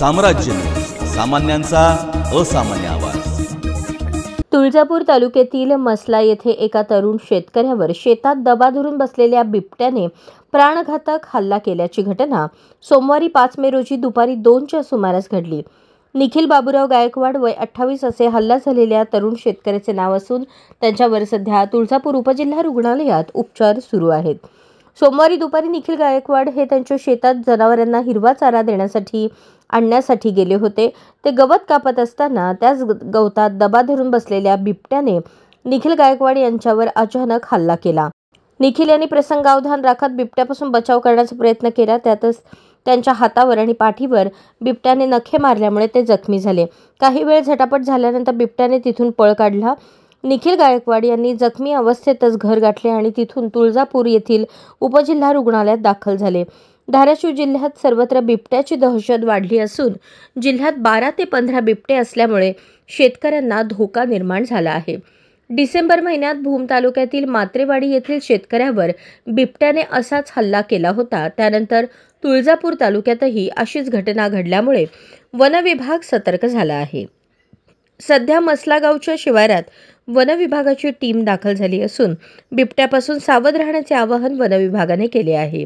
साम्राज्य न्यूज, सामान्यांचा असामान्य आवाज। तुळजापूर तालुक्यातील मसला येथे एका तरुण शेतकऱ्यावर शेतात दबा धरून बसलेल्या बिबट्याने प्राणघातक हल्ला केल्याची घटना सोमवारी 5 मे रोजी दुपारी 2च्या सुमारास घडली। निखिल बाबूराव गायकवाड वय 28 असे हल्ला झालेल्या तरुण शेतकऱ्याचे नाव असून त्यांच्यावर सध्या तुळजापूर उपजिल्हा रुग्णालयात उपचार सुरू आहेत। सोमवारी दुपारी निखिल गायकवाड हे त्यांच्या शेतात जनावरांना हिरवा चारा आणण्यासाठी गेले होते। ते गवत कापत असताना त्याच गवतात दबा धरून बसलेल्या बिबट्याने निखिल गायकवाड यांच्यावर अचानक हल्ला केला। निखिल यांनी प्रसंगावधान राखत बिबट्यापासून बचाव करण्याचा प्रयत्न केला। त्यातच त्यांच्या हातावर आणि पाठीवर बिबट्याने नखे मारल्यामुळे ते जखमी झाले। काही वेळ झटापट झाल्यानंतर बिबट्याने तिथून पळ काढला। निखिल गायकवाड यांनी जखमी अवस्थेतच घर गाठले आणि तिथून तुळजापूर येथील उपजिल्हा रुग्णालयात दाखल झाले। धाराशिव जिल्ह्यात सर्वत्र बिबट्याची दहशत वाढली असून जिल्ह्यात 12 ते 15 बिबटे असल्यामुळे शेतकऱ्यांना धोका निर्माण झाला आहे। डिसेंबर महिन्यात भूम तालुक्यातील मात्रेवाडी येथील शेतकऱ्यावर बिबट्याने असाच हल्ला केला होता। त्यानंतर तुळजापूर तालुक्यातही अशीच घटना घडल्यामुळे वन विभाग सतर्क झाला आहे। सध्या मसला गावच्या शिवारात वन विभागाची टीम दाखल झाली असून बिबट्यापासून सावध राहण्याचे आवाहन वन विभागाने केले आहे।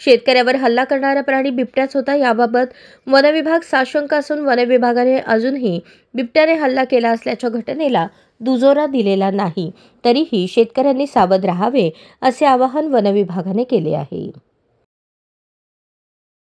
शेतकऱ्यावर हल्ला करणारा प्राणी बिबट्याच होता याबाबत वन विभाग साशंक असून वन विभागाने अजूनही बिबट्याने हल्ला केला असल्याच्या घटनेला दुजोरा दिलेला नाही। तरीही शेतकऱ्यांनी सावध राहावे असे आवाहन वन विभागाने केले आहे।